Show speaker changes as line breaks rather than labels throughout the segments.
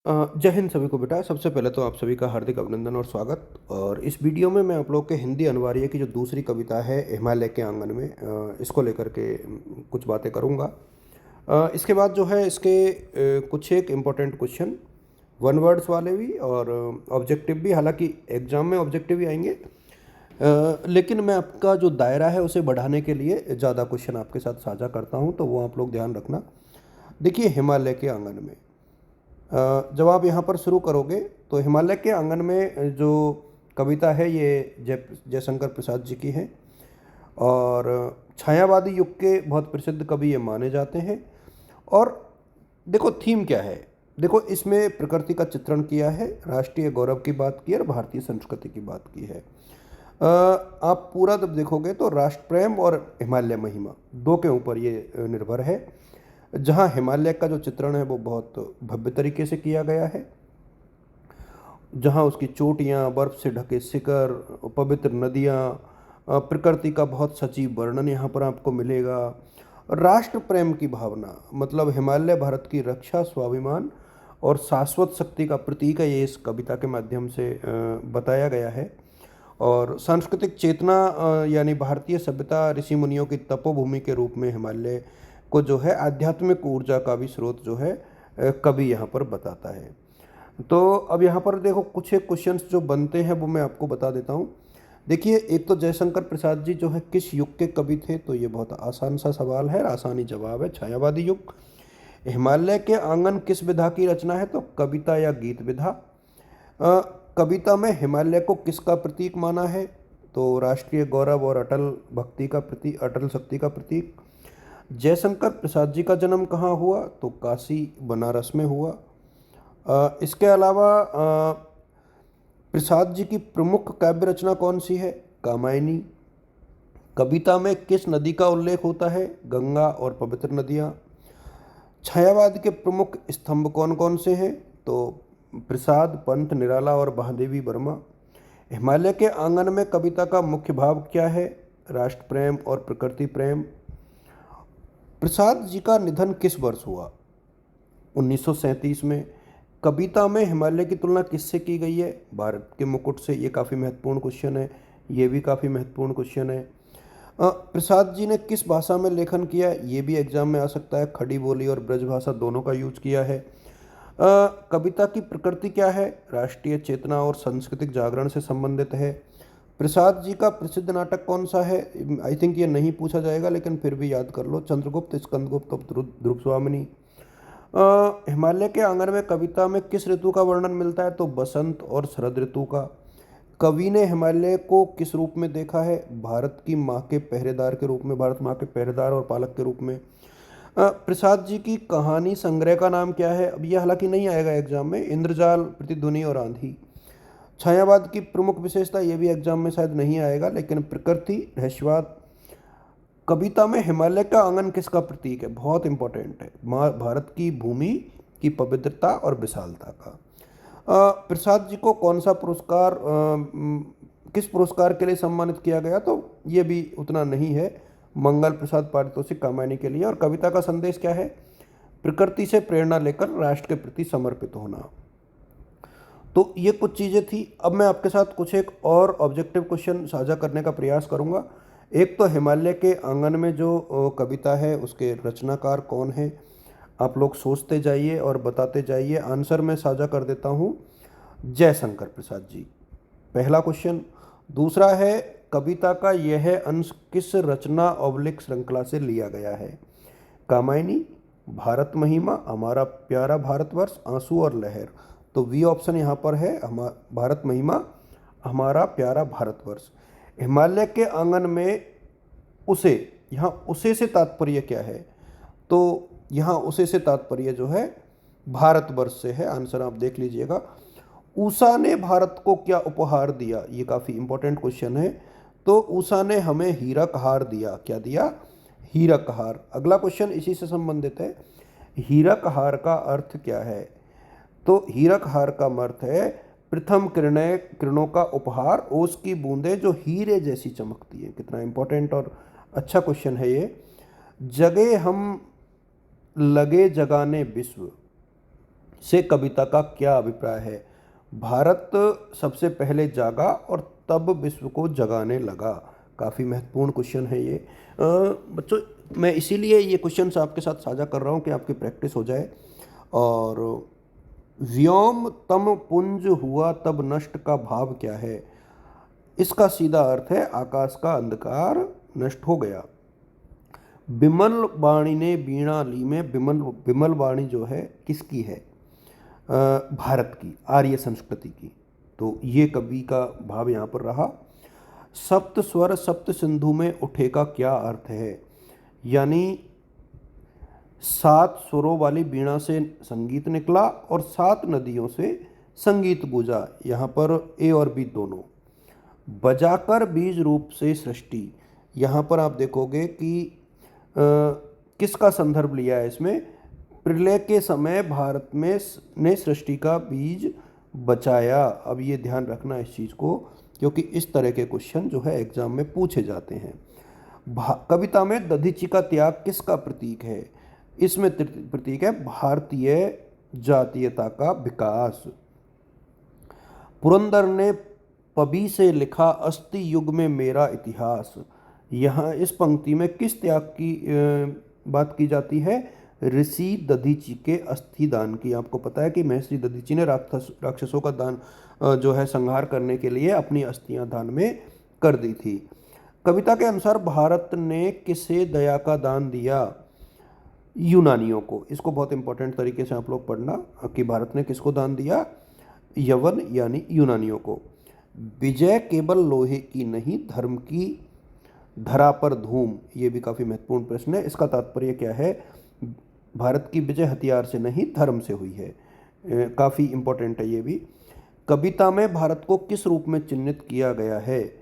जय हिंद सभी को बेटा। सबसे पहले तो आप सभी का हार्दिक अभिनंदन और स्वागत। और इस वीडियो में मैं आप लोग के हिंदी अनिवार्य की जो दूसरी कविता है हिमालय के आंगन में, इसको लेकर के कुछ बातें करूंगा। इसके बाद जो है इसके कुछ एक इम्पोर्टेंट क्वेश्चन वन वर्ड्स वाले भी और ऑब्जेक्टिव भी, हालांकि एग्जाम में ऑब्जेक्टिव भी आएंगे, लेकिन मैं आपका जो दायरा है उसे बढ़ाने के लिए ज़्यादा क्वेश्चन आपके साथ साझा करता हूं, तो वो आप लोग ध्यान रखना। देखिए, हिमालय के आंगन में जब आप यहाँ पर शुरू करोगे तो हिमालय के आंगन में जो कविता है ये जयशंकर प्रसाद जी की है। और छायावादी युग के बहुत प्रसिद्ध कवि ये माने जाते हैं। और देखो थीम क्या है। देखो, इसमें प्रकृति का चित्रण किया है, राष्ट्रीय गौरव की बात की है और भारतीय संस्कृति की बात की है। आप पूरा जब देखोगे तो राष्ट्र प्रेम और हिमालय महिमा दो के ऊपर ये निर्भर है। जहाँ हिमालय का जो चित्रण है वो बहुत भव्य तरीके से किया गया है, जहाँ उसकी चोटियाँ, बर्फ से ढके शिखर, पवित्र नदियाँ, प्रकृति का बहुत सजीव वर्णन यहाँ पर आपको मिलेगा। राष्ट्र प्रेम की भावना, मतलब हिमालय भारत की रक्षा, स्वाभिमान और शाश्वत शक्ति का प्रतीक है, ये इस कविता के माध्यम से बताया गया है। और सांस्कृतिक चेतना, यानी भारतीय सभ्यता, ऋषि मुनियों की तपोभूमि के रूप में हिमालय को जो है आध्यात्मिक ऊर्जा का भी स्रोत जो है कवि यहाँ पर बताता है। तो अब यहाँ पर देखो कुछ एक क्वेश्चंस जो बनते हैं वो मैं आपको बता देता हूँ। देखिए, एक तो जयशंकर प्रसाद जी जो है किस युग के कवि थे, तो ये बहुत आसान सा सवाल है, आसानी जवाब है, छायावादी युग। हिमालय के आंगन किस विधा की रचना है, तो कविता या गीत विधा। कविता में हिमालय को किसका प्रतीक माना है, तो राष्ट्रीय गौरव और अटल भक्ति का प्रतीक, अटल शक्ति का प्रतीक। जयशंकर प्रसाद जी का जन्म कहाँ हुआ, तो काशी बनारस में हुआ। इसके अलावा प्रसाद जी की प्रमुख काव्य रचना कौन सी है, कामायनी। कविता में किस नदी का उल्लेख होता है, गंगा और पवित्र नदियाँ। छायावाद के प्रमुख स्तंभ कौन कौन से हैं, तो प्रसाद, पंत, निराला और महादेवी वर्मा। हिमालय के आंगन में कविता का मुख्य भाव क्या है, राष्ट्र प्रेम और प्रकृति प्रेम। प्रसाद जी का निधन किस वर्ष हुआ, 1937 में। कविता में हिमालय की तुलना किससे की गई है, भारत के मुकुट से। ये काफ़ी महत्वपूर्ण क्वेश्चन है, ये भी काफ़ी महत्वपूर्ण क्वेश्चन है। प्रसाद जी ने किस भाषा में लेखन किया, ये भी एग्जाम में आ सकता है, खड़ी बोली और ब्रज भाषा दोनों का यूज किया है। कविता की प्रकृति क्या है, राष्ट्रीय चेतना और सांस्कृतिक जागरण से संबंधित है। प्रसाद जी का प्रसिद्ध नाटक कौन सा है, आई थिंक ये नहीं पूछा जाएगा लेकिन फिर भी याद कर लो, चंद्रगुप्त, स्कंदगुप्त और ध्रुवस्वामिनी। हिमालय के आंगन में कविता में किस ऋतु का वर्णन मिलता है, तो बसंत और शरद ऋतु का। कवि ने हिमालय को किस रूप में देखा है, भारत की माँ के पहरेदार के रूप में, भारत माँ के पहरेदार और पालक के रूप में। प्रसाद जी की कहानी संग्रह का नाम क्या है, अब यह हालांकि नहीं आएगा एग्जाम में, इंद्रजाल, प्रतिध्वनि और आंधी। छायावाद की प्रमुख विशेषता, ये भी एग्जाम में शायद नहीं आएगा लेकिन प्रकृति, रहस्यवाद। कविता में हिमालय का आंगन किसका प्रतीक है, बहुत इंपॉर्टेंट है, भारत की भूमि की पवित्रता और विशालता का। प्रसाद जी को कौन सा पुरस्कार, किस पुरस्कार के लिए सम्मानित किया गया, तो ये भी उतना नहीं है, मंगल प्रसाद पारितोषिक कामायनी के लिए। और कविता का संदेश क्या है, प्रकृति से प्रेरणा लेकर राष्ट्र के प्रति समर्पित होना। तो ये कुछ चीज़ें थी। अब मैं आपके साथ कुछ एक और ऑब्जेक्टिव क्वेश्चन साझा करने का प्रयास करूंगा। एक तो हिमालय के आंगन में जो कविता है उसके रचनाकार कौन है, आप लोग सोचते जाइए और बताते जाइए। आंसर मैं साझा कर देता हूँ, जयशंकर प्रसाद जी, पहला क्वेश्चन। दूसरा है, कविता का यह अंश किस रचना ऑब्लिक श्रृंखला से लिया गया है, कामायनी, भारत महिमा, हमारा प्यारा भारतवर्ष, आंसू और लहर। तो वी ऑप्शन यहाँ पर है, भारत महिमा, हमारा प्यारा भारतवर्ष। हिमालय के आंगन में उसे, यहाँ उसे से तात्पर्य क्या है, तो यहाँ उसे से तात्पर्य जो है भारतवर्ष से है, आंसर आप देख लीजिएगा। ऊषा ने भारत को क्या उपहार दिया, ये काफ़ी इंपॉर्टेंट क्वेश्चन है। तो ऊषा ने हमें हीरक हार दिया, क्या दिया, हीरक हार। अगला क्वेश्चन इसी से संबंधित है, हीरक हार का अर्थ क्या है, तो हीरक हार का अर्थ है प्रथम किरणों का उपहार, ओस की बूंदें जो हीरे जैसी चमकती है। कितना इंपॉर्टेंट और अच्छा क्वेश्चन है ये। जगे हम लगे जगाने विश्व, से कविता का क्या अभिप्राय है? भारत सबसे पहले जागा और तब विश्व को जगाने लगा। काफ़ी महत्वपूर्ण क्वेश्चन है ये। बच्चों, मैं इसीलिए ये क्वेश्चंस आपके साथ साझा कर रहा हूँ कि आपकी प्रैक्टिस हो जाए। और व्योम तम पुंज हुआ तब नष्ट का भाव क्या है? इसका सीधा अर्थ है आकाश का अंधकार नष्ट हो गया। बिमल वाणी ने बीणा ली में बिमल वाणी जो है किसकी है? भारत की, आर्य संस्कृति की। तो ये कवि का भाव यहाँ पर रहा। सप्त स्वर सप्त सिंधु में उठे का क्या अर्थ है? यानी 7 स्वरों वाली बीणा से संगीत निकला और 7 नदियों से संगीत गूंजा। यहाँ पर ए और बी दोनों। बजाकर बीज रूप से सृष्टि, यहाँ पर आप देखोगे कि किसका संदर्भ लिया है इसमें? प्रलय के समय भारत में ने सृष्टि का बीज बचाया। अब ये ध्यान रखना इस चीज़ को, क्योंकि इस तरह के क्वेश्चन जो है एग्जाम में पूछे जाते हैं। कविता में दधीचि का त्याग किसका प्रतीक है? इसमें प्रतीक है भारतीय जातीयता का विकास। पुरंदर ने पबी से लिखा अस्ति युग में मेरा इतिहास। यहाँ इस पंक्ति में किस त्याग की बात की जाती है? ऋषि दधीचि के अस्थि दान की। आपको पता है कि महर्षि दधीचि ने राक्षसों का दान जो है संहार करने के लिए अपनी अस्थियां दान में कर दी थी। कविता के अनुसार भारत ने किसे दया का दान दिया? यूनानियों को। इसको बहुत इंपॉर्टेंट तरीके से आप लोग पढ़ना कि भारत ने किसको दान दिया? यवन यानी यूनानियों को। विजय केवल लोहे की नहीं, धर्म की धरा पर धूम। ये भी काफ़ी महत्वपूर्ण प्रश्न है। इसका तात्पर्य क्या है? भारत की विजय हथियार से नहीं, धर्म से हुई है। काफ़ी इंपॉर्टेंट है ये भी। कविता में भारत को किस रूप में चिन्हित किया गया है?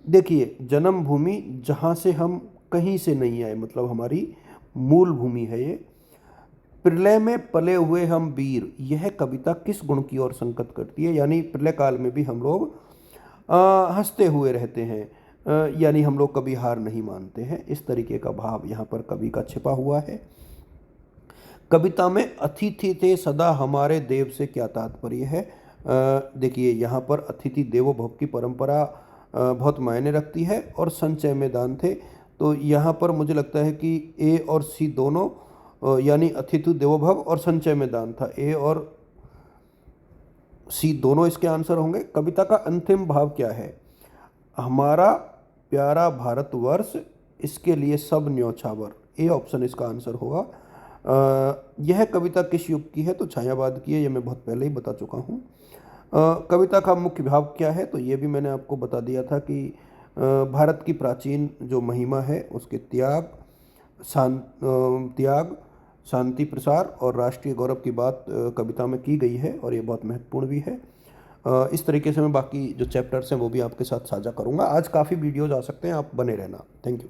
देखिए, जन्मभूमि, जहाँ से हम कहीं से नहीं आए, मतलब हमारी मूल भूमि है ये। प्रलय में पले हुए हम वीर, यह कविता किस गुण की ओर संकेत करती है? यानी प्रलय काल में भी हम लोग हंसते हुए रहते हैं, यानी हम लोग कभी हार नहीं मानते हैं। इस तरीके का भाव यहाँ पर कवि का छिपा हुआ है। कविता में अतिथि थे सदा हमारे देव से क्या तात्पर्य है? देखिए, यहाँ पर अतिथि देवो भव की परंपरा बहुत मायने रखती है। और संचय में दान थे, तो यहाँ पर मुझे लगता है कि ए और सी दोनों, यानी अतिथि देवो भव और संचय में दान था। ए और सी दोनों इसके आंसर होंगे। कविता का अंतिम भाव क्या है? हमारा प्यारा भारतवर्ष, इसके लिए सब न्योछावर। ए ऑप्शन इसका आंसर होगा। यह कविता किस युग की है? तो छायावाद की है। ये मैं बहुत पहले ही बता चुका हूँ। कविता का मुख्य भाव क्या है? तो ये भी मैंने आपको बता दिया था कि भारत की प्राचीन जो महिमा है उसके त्याग, शांति प्रसार और राष्ट्रीय गौरव की बात कविता में की गई है, और ये बहुत महत्वपूर्ण भी है। इस तरीके से मैं बाकी जो चैप्टर्स हैं वो भी आपके साथ साझा करूँगा। आज काफ़ी वीडियोज़ आ सकते हैं, आप बने रहना। Thank you.